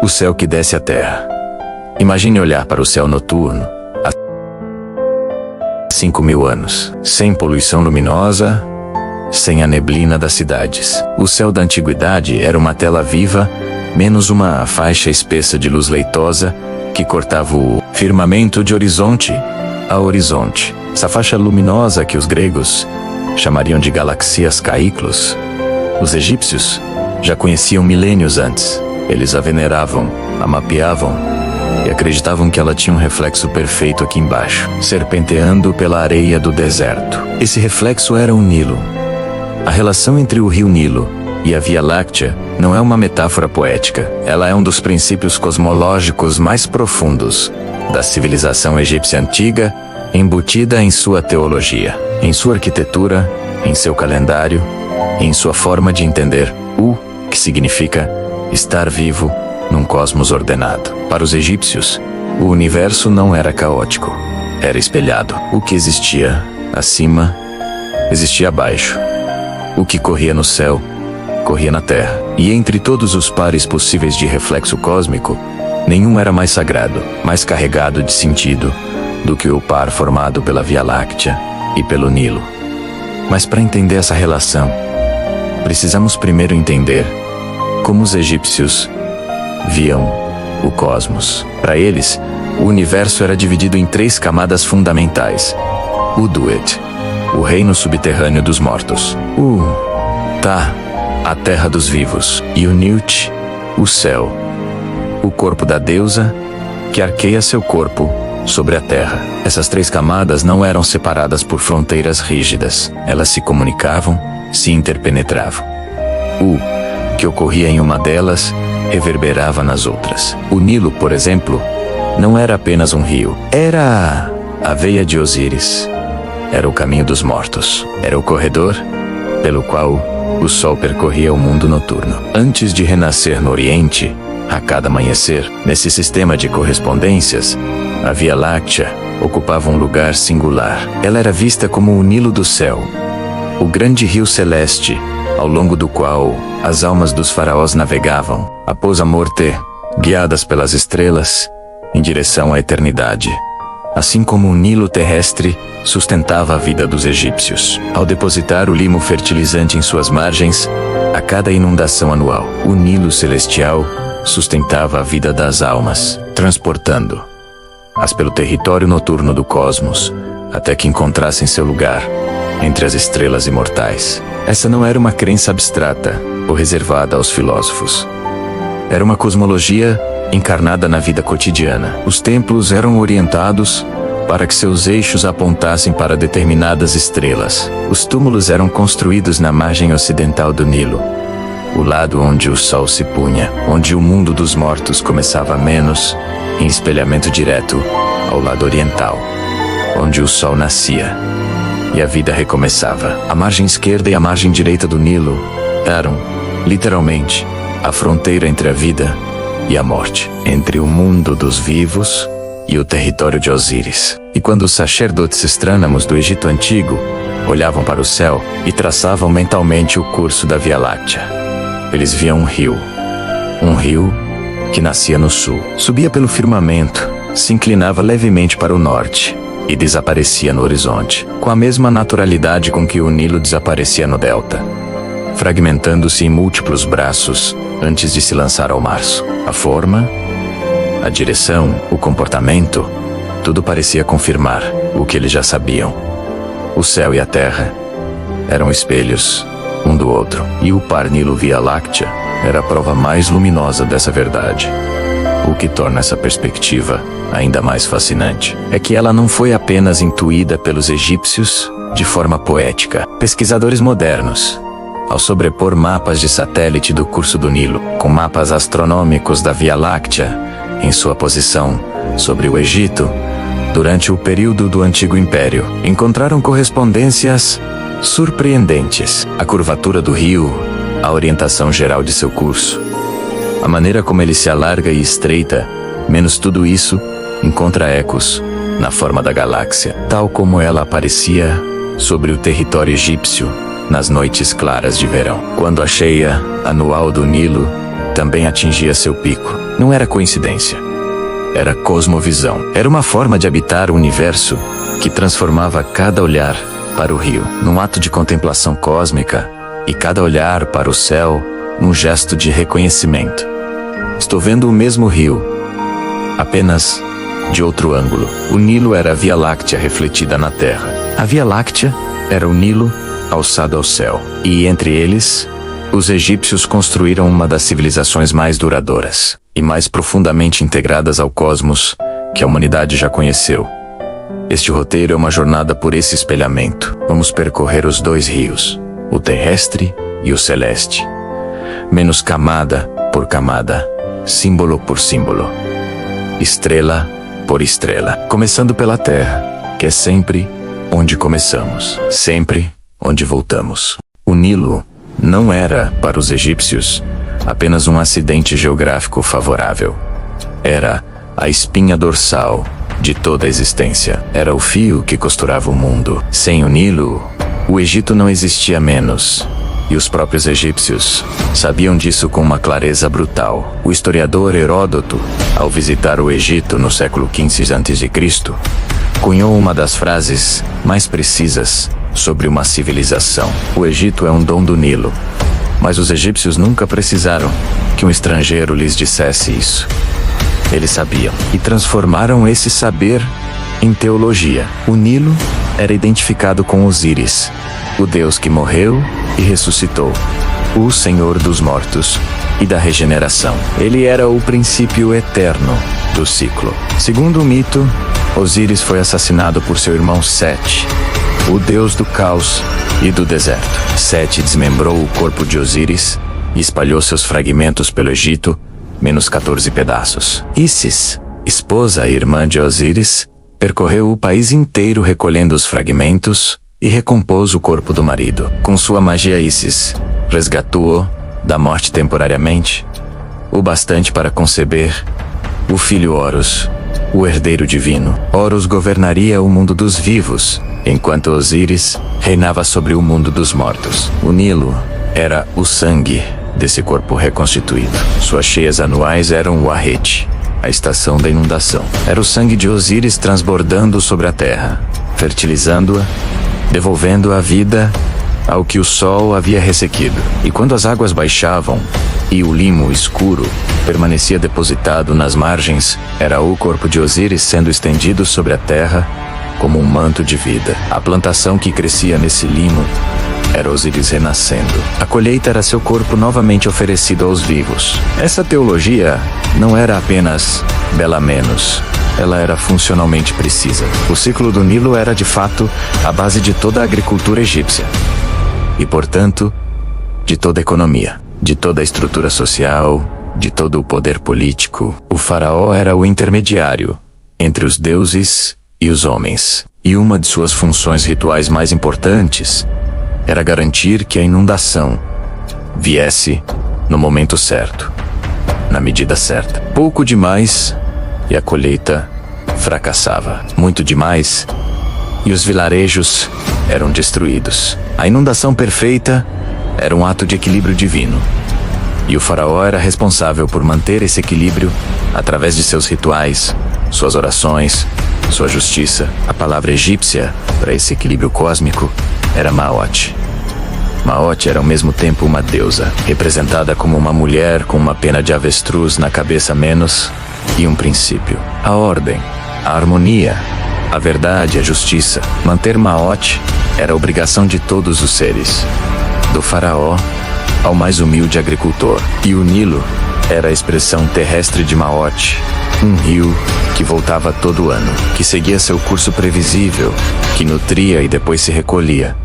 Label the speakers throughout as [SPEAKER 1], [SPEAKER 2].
[SPEAKER 1] O céu que desce à terra. Imagine olhar para o céu noturno há 5.000 anos, sem poluição luminosa, sem a neblina das cidades. O céu da antiguidade era uma tela viva, menos uma faixa espessa de luz leitosa que cortava o firmamento de horizonte a horizonte. Essa faixa luminosa que os gregos chamariam de galaxias caíclos, os egípcios já conheciam milênios antes. Eles a veneravam, a mapeavam e acreditavam que ela tinha um reflexo perfeito aqui embaixo, serpenteando pela areia do deserto. Esse reflexo era o Nilo. A relação entre o rio Nilo e a Via Láctea não é uma metáfora poética. Ela é um dos princípios cosmológicos mais profundos da civilização egípcia antiga, embutida em sua teologia, em sua arquitetura, em seu calendário, em sua forma de entender o que significa estar vivo num cosmos ordenado. Para os egípcios, o universo não era caótico, era espelhado. O que existia acima, existia abaixo. O que corria no céu, corria na terra. E entre todos os pares possíveis de reflexo cósmico, nenhum era mais sagrado, mais carregado de sentido do que o par formado pela Via Láctea e pelo Nilo. Mas para entender essa relação, precisamos primeiro entender como os egípcios viam o cosmos. Para eles, o universo era dividido em 3 camadas fundamentais: o Duat, o reino subterrâneo dos mortos; o Ta, a terra dos vivos; e o Nut, o céu, o corpo da deusa que arqueia seu corpo sobre a terra. Essas 3 camadas não eram separadas por fronteiras rígidas. Elas se comunicavam, se interpenetravam. O que ocorria em uma delas reverberava nas outras. O Nilo, por exemplo, não era apenas um rio. Era a veia de Osíris. Era o caminho dos mortos. Era o corredor pelo qual o sol percorria o mundo noturno. Antes de renascer no Oriente, a cada amanhecer, nesse sistema de correspondências, a Via Láctea ocupava um lugar singular. Ela era vista como o Nilo do céu, o grande rio celeste, ao longo do qual as almas dos faraós navegavam, após a morte, guiadas pelas estrelas, em direção à eternidade. Assim como o Nilo terrestre sustentava a vida dos egípcios. Ao depositar o limo fertilizante em suas margens, a cada inundação anual, o Nilo celestial sustentava a vida das almas, transportando-as pelo território noturno do cosmos, até que encontrassem seu lugar entre as estrelas imortais. Essa não era uma crença abstrata ou reservada aos filósofos. Era uma cosmologia encarnada na vida cotidiana. Os templos eram orientados para que seus eixos apontassem para determinadas estrelas. Os túmulos eram construídos na margem ocidental do Nilo, o lado onde o sol se punha, onde o mundo dos mortos começava menos, em espelhamento direto ao lado oriental, onde o sol nascia e a vida recomeçava. A margem esquerda e a margem direita do Nilo eram, literalmente, a fronteira entre a vida e a morte, entre o mundo dos vivos e o território de Osíris. E quando os sacerdotes estrânamos do Egito Antigo olhavam para o céu e traçavam mentalmente o curso da Via Láctea, eles viam um rio que nascia no sul, subia pelo firmamento, se inclinava levemente para o norte e desaparecia no horizonte, com a mesma naturalidade com que o Nilo desaparecia no delta, fragmentando-se em múltiplos braços antes de se lançar ao mar. A forma, a direção, o comportamento, tudo parecia confirmar o que eles já sabiam. O céu e a terra eram espelhos um do outro, e o par Nilo Via Láctea era a prova mais luminosa dessa verdade. O que torna essa perspectiva ainda mais fascinante é que ela não foi apenas intuída pelos egípcios de forma poética. Pesquisadores modernos, ao sobrepor mapas de satélite do curso do Nilo com mapas astronômicos da Via Láctea em sua posição sobre o Egito, durante o período do Antigo Império, encontraram correspondências surpreendentes. A curvatura do rio, a orientação geral de seu curso, a maneira como ele se alarga e estreita, menos tudo isso, encontra ecos na forma da galáxia, tal como ela aparecia sobre o território egípcio nas noites claras de verão, quando a cheia anual do Nilo também atingia seu pico. não era coincidência. Era cosmovisão. Era uma forma de habitar o universo que transformava cada olhar para o rio num ato de contemplação cósmica e cada olhar para o céu num gesto de reconhecimento. Estou vendo o mesmo rio, apenas de outro ângulo. O Nilo era a Via Láctea refletida na Terra. A Via Láctea era o Nilo alçado ao céu. E entre eles, os egípcios construíram uma das civilizações mais duradouras e mais profundamente integradas ao cosmos que a humanidade já conheceu. Este roteiro é uma jornada por esse espelhamento. Vamos percorrer os dois rios, o terrestre e o celeste, menos camada por camada, símbolo por símbolo, estrela por estrela, começando pela Terra, que é sempre onde começamos, sempre onde voltamos. O Nilo não era, para os egípcios, apenas um acidente geográfico favorável. Era a espinha dorsal de toda a existência. Era o fio que costurava o mundo. Sem o Nilo, o Egito não existia menos. E os próprios egípcios sabiam disso com uma clareza brutal. O historiador Heródoto, ao visitar o Egito no século XV a.C., cunhou uma das frases mais precisas sobre uma civilização. O Egito é um dom do Nilo. Mas os egípcios nunca precisaram que um estrangeiro lhes dissesse isso. Eles sabiam e transformaram esse saber em teologia. O Nilo era identificado com Osíris, o deus que morreu e ressuscitou, o Senhor dos mortos e da regeneração. Ele era o princípio eterno do ciclo. Segundo o mito, Osíris foi assassinado por seu irmão Sete, o deus do caos e do deserto. Sete desmembrou o corpo de Osíris e espalhou seus fragmentos pelo Egito, menos 14 pedaços. Ísis, esposa e irmã de Osíris, percorreu o país inteiro recolhendo os fragmentos e recompôs o corpo do marido. Com sua magia, Ísis resgatou-o da morte temporariamente, o bastante para conceber o filho Horus, o herdeiro divino. Horus governaria o mundo dos vivos, enquanto Osíris reinava sobre o mundo dos mortos. O Nilo era o sangue desse corpo reconstituído. Suas cheias anuais eram o Arrete, a estação da inundação. Era o sangue de Osíris transbordando sobre a terra, fertilizando-a, devolvendo a vida ao que o sol havia ressequido. E quando as águas baixavam e o limo escuro permanecia depositado nas margens, era o corpo de Osíris sendo estendido sobre a terra como um manto de vida. A plantação que crescia nesse limo era Osíris renascendo. A colheita era seu corpo novamente oferecido aos vivos. Essa teologia não era apenas bela menos, ela era funcionalmente precisa. O ciclo do Nilo era de fato a base de toda a agricultura egípcia e, portanto, de toda a economia, de toda a estrutura social, de todo o poder político. O faraó era o intermediário entre os deuses e os homens, e uma de suas funções rituais mais importantes era garantir que a inundação viesse no momento certo, na medida certa. Pouco demais e a colheita fracassava. Muito demais e os vilarejos eram destruídos. A inundação perfeita era um ato de equilíbrio divino. E o faraó era responsável por manter esse equilíbrio através de seus rituais, suas orações, sua justiça. A palavra egípcia para esse equilíbrio cósmico era Maot. Maot era ao mesmo tempo uma deusa, representada como uma mulher com uma pena de avestruz na cabeça menos, e um princípio. A ordem, a harmonia, a verdade, a justiça. Manter Maot era a obrigação de todos os seres, do faraó ao mais humilde agricultor. E o Nilo era a expressão terrestre de Maot, um rio que voltava todo ano, que seguia seu curso previsível, que nutria e depois se recolhia,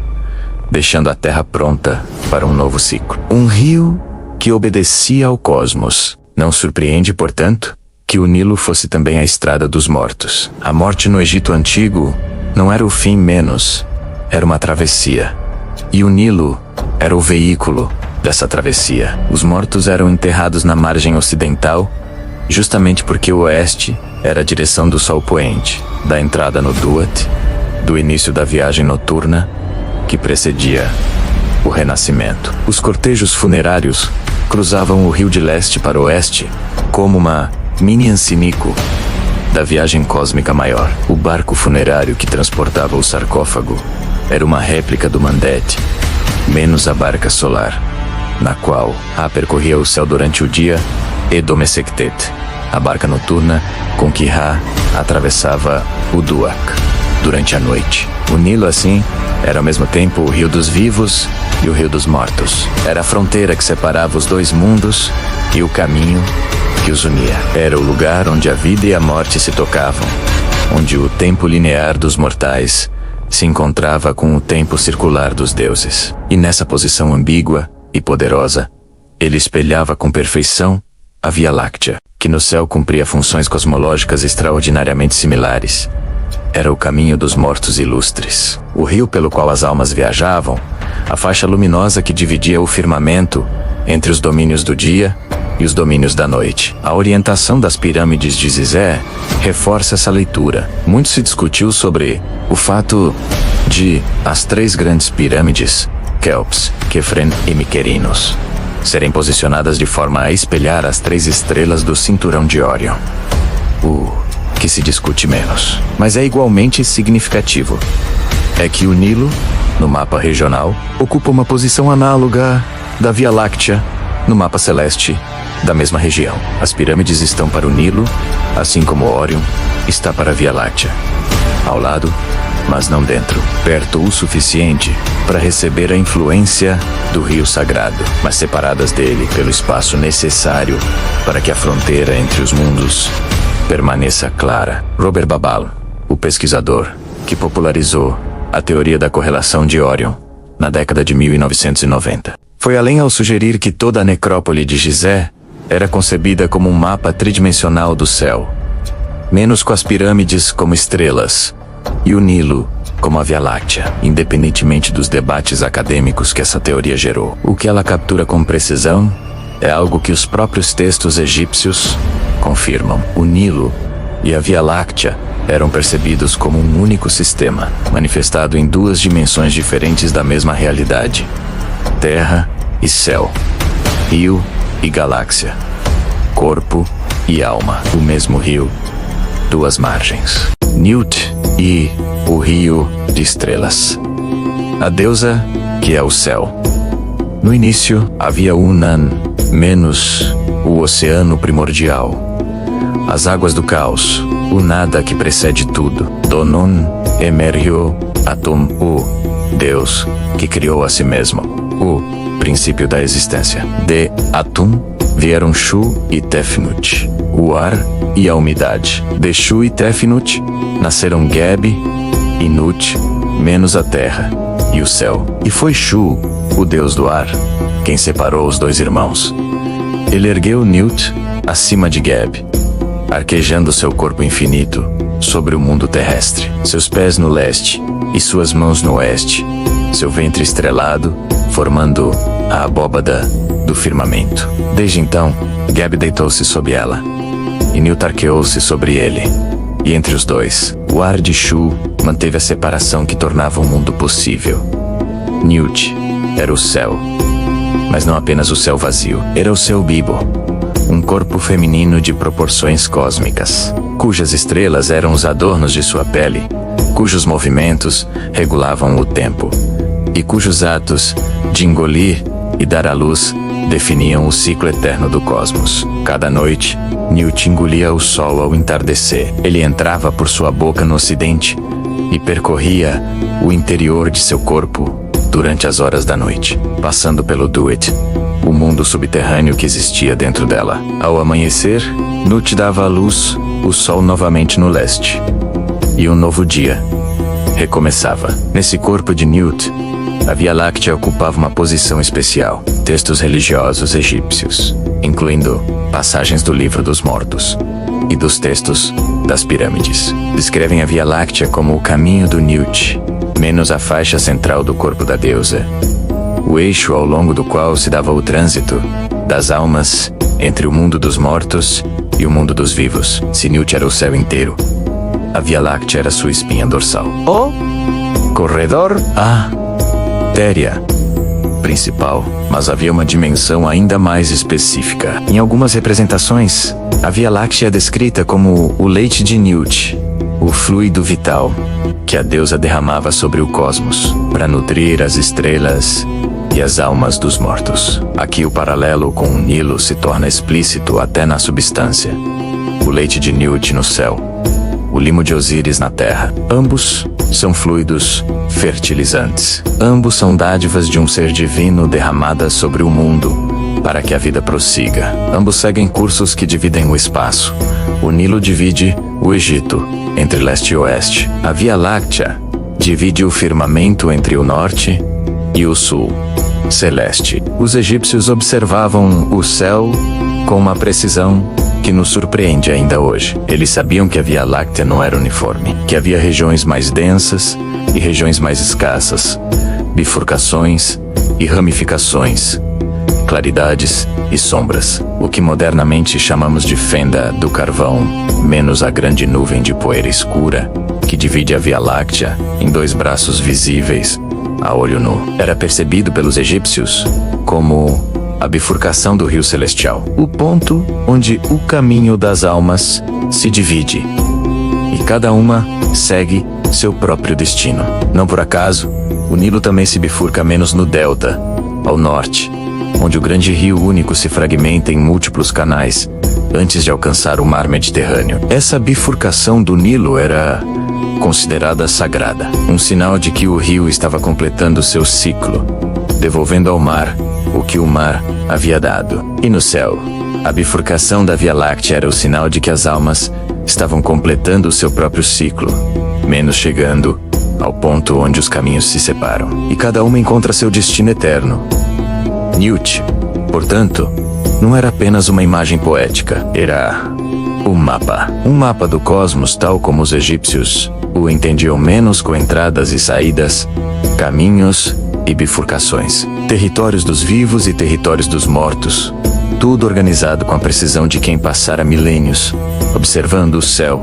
[SPEAKER 1] deixando a terra pronta para um novo ciclo. Um rio que obedecia ao cosmos. Não surpreende, portanto, que o Nilo fosse também a estrada dos mortos. A morte no Egito Antigo não era o fim menos, era uma travessia. E o Nilo era o veículo dessa travessia. Os mortos eram enterrados na margem ocidental, justamente porque o oeste era a direção do sol poente, da entrada no Duat, do início da viagem noturna que precedia o renascimento. Os cortejos funerários cruzavam o rio de leste para oeste, como uma mini Ancinico da viagem cósmica maior. O barco funerário que transportava o sarcófago era uma réplica do Mandet, menos a barca solar, na qual A percorria o céu durante o dia, e Domesectet, a barca noturna com que Ra atravessava o Duac durante a noite. O Nilo, assim, era ao mesmo tempo o rio dos vivos e o rio dos mortos. Era a fronteira que separava os dois mundos e o caminho que os unia. Era o lugar onde a vida e a morte se tocavam, onde o tempo linear dos mortais se encontrava com o tempo circular dos deuses. E nessa posição ambígua e poderosa, ele espelhava com perfeição a Via Láctea, que no céu cumpria funções cosmológicas extraordinariamente similares. Era o caminho dos mortos ilustres, o rio pelo qual as almas viajavam, a faixa luminosa que dividia o firmamento entre os domínios do dia e os domínios da noite. A orientação das pirâmides de Zizé reforça essa leitura. Muito se discutiu sobre o fato de as três grandes pirâmides, Kelps, Kefren e Miquerinos, serem posicionadas de forma a espelhar as três estrelas do cinturão de Órion. O que se discute menos, mas é igualmente significativo, é que o Nilo, no mapa regional, ocupa uma posição análoga da Via Láctea no mapa celeste da mesma região. As pirâmides estão para o Nilo, assim como Órion está para a Via Láctea. Ao lado, mas não dentro. Perto o suficiente para receber a influência do rio sagrado, mas separadas dele pelo espaço necessário para que a fronteira entre os mundos permaneça clara. Robert Bauval, o pesquisador que popularizou a teoria da correlação de Órion na década de 1990, foi além ao sugerir que toda a necrópole de Gizé era concebida como um mapa tridimensional do céu, menos com as pirâmides como estrelas e o Nilo como a Via Láctea, independentemente dos debates acadêmicos que essa teoria gerou. O que ela captura com precisão é algo que os próprios textos egípcios confirmam. O Nilo e a Via Láctea eram percebidos como um único sistema, manifestado em duas dimensões diferentes da mesma realidade: terra e céu, rio e galáxia, corpo e alma. O mesmo rio, duas margens. Newt e o rio de estrelas. A deusa, que é o céu. No início, havia Unan, menos o oceano primordial, as águas do caos, o nada que precede tudo. Donon emergiu atum, o Deus que criou a si mesmo, o princípio da existência. De Atum vieram Shu e Tefnut, o ar e a umidade. De Shu e Tefnut nasceram Geb e Nut, menos a terra e o céu. E foi Shu, o deus do ar, quem separou os dois irmãos. Ele ergueu Nut acima de Geb, arquejando seu corpo infinito sobre o mundo terrestre, seus pés no leste e suas mãos no oeste, seu ventre estrelado, formando a abóbada do firmamento. Desde então, Geb deitou-se sob ela, e Nut arqueou-se sobre ele. E entre os dois, o ar de Shu manteve a separação que tornava o mundo possível. Nut era o céu, mas não apenas o céu vazio, era o céu Bibo, um corpo feminino de proporções cósmicas, cujas estrelas eram os adornos de sua pele, cujos movimentos regulavam o tempo, e cujos atos de engolir e dar à luz definiam o ciclo eterno do cosmos. Cada noite, Newt engolia o sol ao entardecer. Ele entrava por sua boca no ocidente e percorria o interior de seu corpo durante as horas da noite, passando pelo Duat, o mundo subterrâneo que existia dentro dela. Ao amanhecer, Nut dava à luz o sol novamente no leste, e um novo dia recomeçava. Nesse corpo de Newt, a Via Láctea ocupava uma posição especial. Textos religiosos egípcios, incluindo passagens do Livro dos Mortos e dos textos das pirâmides, descrevem a Via Láctea como o caminho do Newt, menos a faixa central do corpo da deusa, o eixo ao longo do qual se dava o trânsito das almas entre o mundo dos mortos e o mundo dos vivos. Se Newt era o céu inteiro, a Via Láctea era sua espinha dorsal. O corredor artéria principal, mas havia uma dimensão ainda mais específica. Em algumas representações, a Via Láctea é descrita como o leite de Newt, o fluido vital que a deusa derramava sobre o cosmos para nutrir as estrelas e as almas dos mortos. Aqui o paralelo com o Nilo se torna explícito até na substância. O leite de Newt no céu, o limo de Osíris na terra. Ambos são fluidos fertilizantes. Ambos são dádivas de um ser divino derramadas sobre o mundo para que a vida prossiga. Ambos seguem cursos que dividem o espaço. O Nilo divide o Egito entre leste e oeste. A Via Láctea divide o firmamento entre o norte e o sul celeste. Os egípcios observavam o céu com uma precisão que nos surpreende ainda hoje. Eles sabiam que a Via Láctea não era uniforme, que havia regiões mais densas e regiões mais escassas, bifurcações e ramificações, claridades e sombras, o que modernamente chamamos de fenda do carvão, menos a grande nuvem de poeira escura que divide a Via Láctea em dois braços visíveis a olho nu. Era percebido pelos egípcios como a bifurcação do rio celestial, o ponto onde o caminho das almas se divide e cada uma segue seu próprio destino. Não por acaso, o Nilo também se bifurca menos no delta, ao norte, onde o grande rio único se fragmenta em múltiplos canais antes de alcançar o mar Mediterrâneo. Essa bifurcação do Nilo era considerada sagrada, um sinal de que o rio estava completando seu ciclo, devolvendo ao mar o que o mar havia dado. E no céu, a bifurcação da Via Láctea era o sinal de que as almas estavam completando o seu próprio ciclo, menos chegando ao ponto onde os caminhos se separam. E cada uma encontra seu destino eterno. Newt, portanto, não era apenas uma imagem poética, era um mapa do cosmos tal como os egípcios o entendiam, menos com entradas e saídas, caminhos e bifurcações, territórios dos vivos e territórios dos mortos, tudo organizado com a precisão de quem passara milênios observando o céu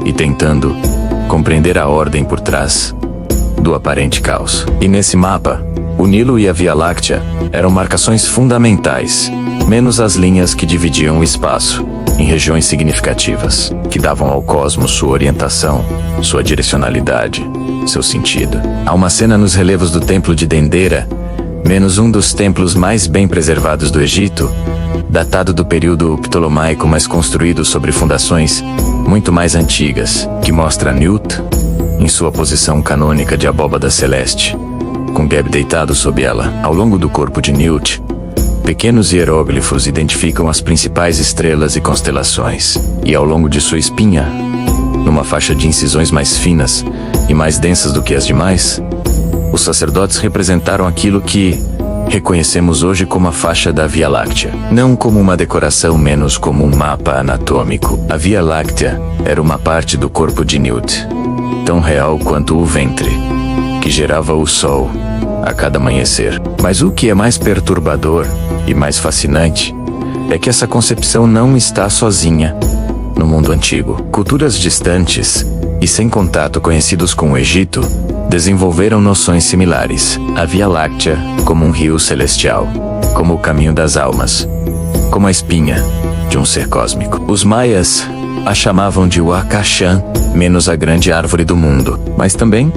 [SPEAKER 1] e tentando compreender a ordem por trás do aparente caos. E nesse mapa, o Nilo e a Via Láctea eram marcações fundamentais, menos as linhas que dividiam o espaço em regiões significativas, que davam ao cosmos sua orientação, sua direcionalidade, seu sentido. Há uma cena nos relevos do templo de Dendera, menos um dos templos mais bem preservados do Egito, datado do período ptolomaico, mas construído sobre fundações muito mais antigas, que mostra Newt em sua posição canônica de abóbada celeste, com Geb deitado sob ela. Ao longo do corpo de Newt, pequenos hieróglifos identificam as principais estrelas e constelações, e ao longo de sua espinha, numa faixa de incisões mais finas e mais densas do que as demais, os sacerdotes representaram aquilo que reconhecemos hoje como a faixa da Via Láctea, não como uma decoração, menos como um mapa anatômico. A Via Láctea era uma parte do corpo de Newt, tão real quanto o ventre, que gerava o sol a cada amanhecer. Mas o que é mais perturbador e mais fascinante é que essa concepção não está sozinha no mundo antigo. Culturas distantes e sem contato conhecidos com o Egito desenvolveram noções similares. A Via Láctea como um rio celestial, como o caminho das almas, como a espinha de um ser cósmico. Os maias a chamavam de Wakashan, menos a grande árvore do mundo, mas também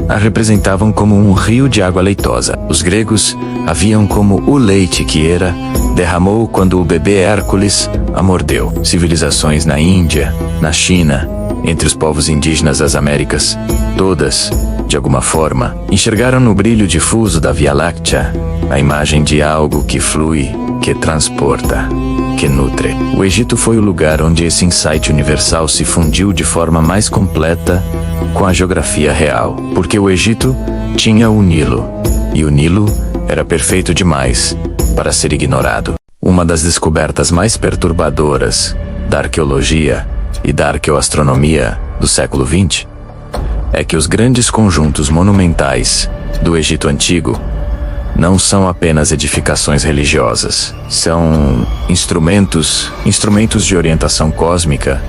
[SPEAKER 1] a representavam como um rio de água leitosa. Os gregos a viam como o leite que Hera derramou quando o bebê Hércules a mordeu. Civilizações na Índia, na China, entre os povos indígenas das Américas, todas, de alguma forma, enxergaram no brilho difuso da Via Láctea a imagem de algo que flui, que transporta, que nutre. O Egito foi o lugar onde esse insight universal se fundiu de forma mais completa com a geografia real, porque o Egito tinha o Nilo, e o Nilo era perfeito demais para ser ignorado. Uma das descobertas mais perturbadoras da arqueologia e da arqueoastronomia do século XX é que os grandes conjuntos monumentais do Egito Antigo não são apenas edificações religiosas, são instrumentos de orientação cósmica,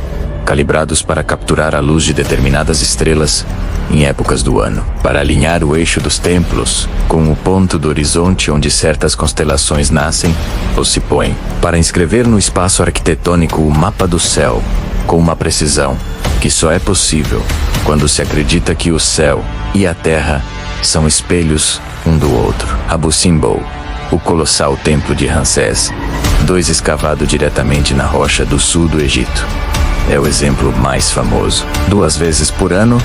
[SPEAKER 1] calibrados para capturar a luz de determinadas estrelas em épocas do ano, para alinhar o eixo dos templos com o ponto do horizonte onde certas constelações nascem ou se põem, para inscrever no espaço arquitetônico o mapa do céu com uma precisão que só é possível quando se acredita que o céu e a terra são espelhos um do outro. Abu Simbel, o colossal templo de Ramsés II, escavado diretamente na rocha do sul do Egito, é o exemplo mais famoso. 2 vezes por ano,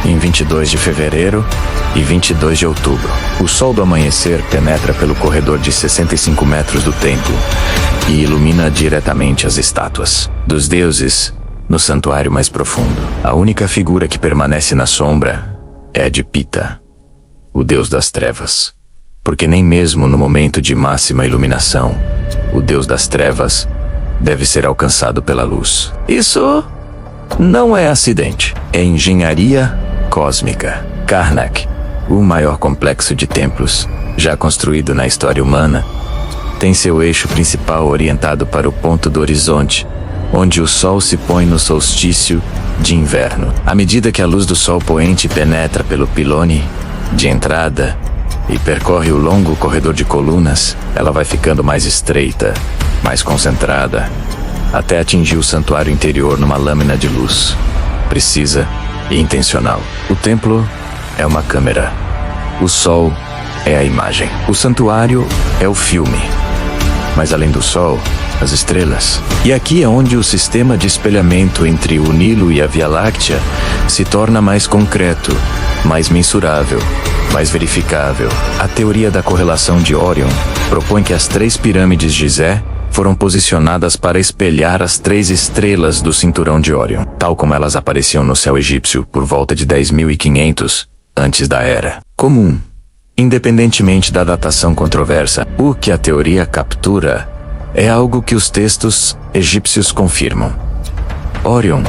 [SPEAKER 1] em 22 de fevereiro e 22 de outubro, o sol do amanhecer penetra pelo corredor de 65 metros do templo e ilumina diretamente as estátuas dos deuses no santuário mais profundo. A única figura que permanece na sombra é a de Ptah, o deus das trevas, porque nem mesmo no momento de máxima iluminação, o deus das trevas deve ser alcançado pela luz. Isso não é acidente, é engenharia cósmica. Karnak, o maior complexo de templos já construído na história humana, tem seu eixo principal orientado para o ponto do horizonte, onde o sol se põe no solstício de inverno. À medida que a luz do sol poente penetra pelo pilone de entrada e percorre o longo corredor de colunas, ela vai ficando mais estreita, mais concentrada, até atingir o santuário interior numa lâmina de luz precisa e intencional. O templo é uma câmera, o sol é a imagem, o santuário é o filme, mas além do sol, as estrelas. E aqui é onde o sistema de espelhamento entre o Nilo e a Via Láctea se torna mais concreto, mais mensurável, mais verificável. A teoria da correlação de Órion propõe que as 3 pirâmides de Gizé foram posicionadas para espelhar as 3 estrelas do cinturão de Órion, tal como elas apareciam no céu egípcio por volta de 10.500 antes da Era Comum. Independentemente da datação controversa, o que a teoria captura é algo que os textos egípcios confirmam. Órion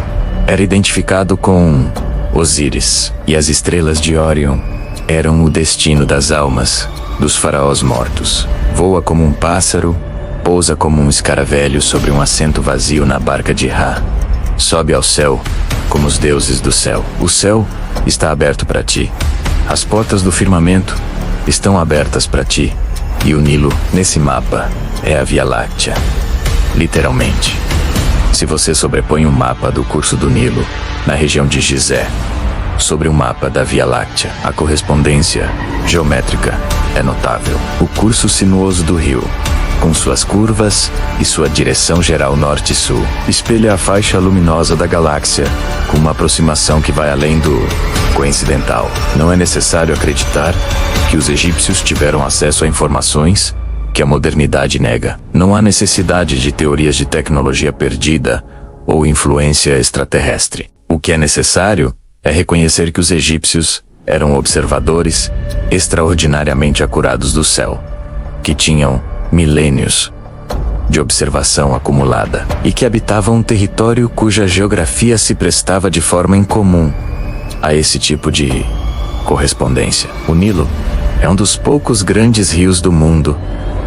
[SPEAKER 1] era identificado com Osíris, e as estrelas de Órion eram o destino das almas dos faraós mortos. Voa como um pássaro, pousa como um escaravelho sobre um assento vazio na barca de Ra. Sobe ao céu como os deuses do céu. O céu está aberto para ti. As portas do firmamento estão abertas para ti. E o Nilo, nesse mapa, é a Via Láctea. Literalmente. Se você sobrepõe um mapa do curso do Nilo, na região de Gizé, sobre um mapa da Via Láctea, a correspondência geométrica é notável. O curso sinuoso do rio, com suas curvas e sua direção geral norte-sul, espelha a faixa luminosa da galáxia, com uma aproximação que vai além do coincidental. Não é necessário acreditar que os egípcios tiveram acesso a informações que a modernidade nega. Não há necessidade de teorias de tecnologia perdida ou influência extraterrestre. O que é necessário é reconhecer que os egípcios eram observadores extraordinariamente acurados do céu, que tinham milênios de observação acumulada e que habitavam um território cuja geografia se prestava de forma incomum a esse tipo de correspondência. O Nilo é um dos poucos grandes rios do mundo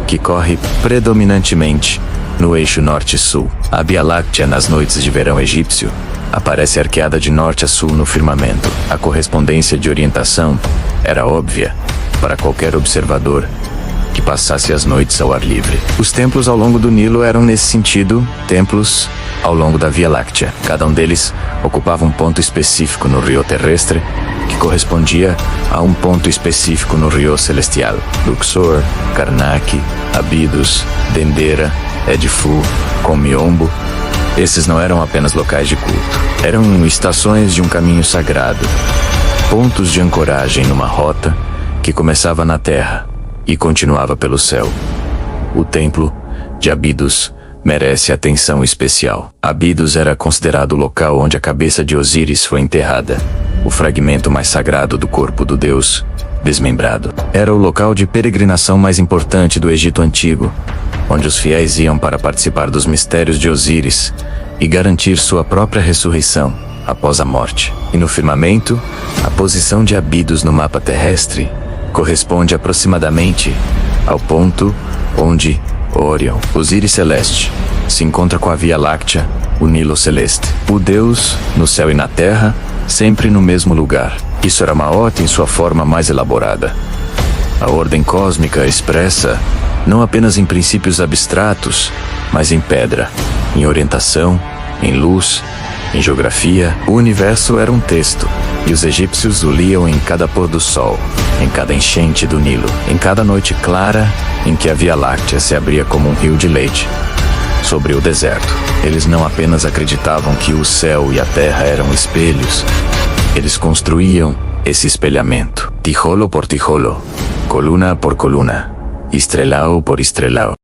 [SPEAKER 1] que corre predominantemente no eixo norte-sul. A Via Láctea nas noites de verão egípcio aparece arqueada de norte a sul no firmamento. A correspondência de orientação era óbvia para qualquer observador que passasse as noites ao ar livre. Os templos ao longo do Nilo eram, nesse sentido, templos ao longo da Via Láctea. Cada um deles ocupava um ponto específico no rio terrestre, que correspondia a um ponto específico no rio celestial. Luxor, Karnak, Abidos, Dendera, Edfu, Comiombo. Esses não eram apenas locais de culto. Eram estações de um caminho sagrado, pontos de ancoragem numa rota que começava na terra e continuava pelo céu. O templo de Abidos merece atenção especial. Abidos era considerado o local onde a cabeça de Osíris foi enterrada, o fragmento mais sagrado do corpo do deus desmembrado. Era o local de peregrinação mais importante do Egito Antigo, onde os fiéis iam para participar dos mistérios de Osíris e garantir sua própria ressurreição após a morte. E no firmamento, a posição de Abidos no mapa terrestre corresponde aproximadamente ao ponto onde Órion, Osíris celeste, se encontra com a Via Láctea, o Nilo celeste. O Deus, no céu e na terra, sempre no mesmo lugar. Isso era Maat em sua forma mais elaborada. A ordem cósmica expressa não apenas em princípios abstratos, mas em pedra, em orientação, em luz, em geografia. O universo era um texto, e os egípcios o liam em cada pôr do sol, em cada enchente do Nilo, em cada noite clara em que a Via Láctea se abria como um rio de leite sobre o deserto. Eles não apenas acreditavam que o céu e a terra eram espelhos, eles construíam esse espelhamento, tijolo por tijolo, coluna por coluna, estrelao por estrelao.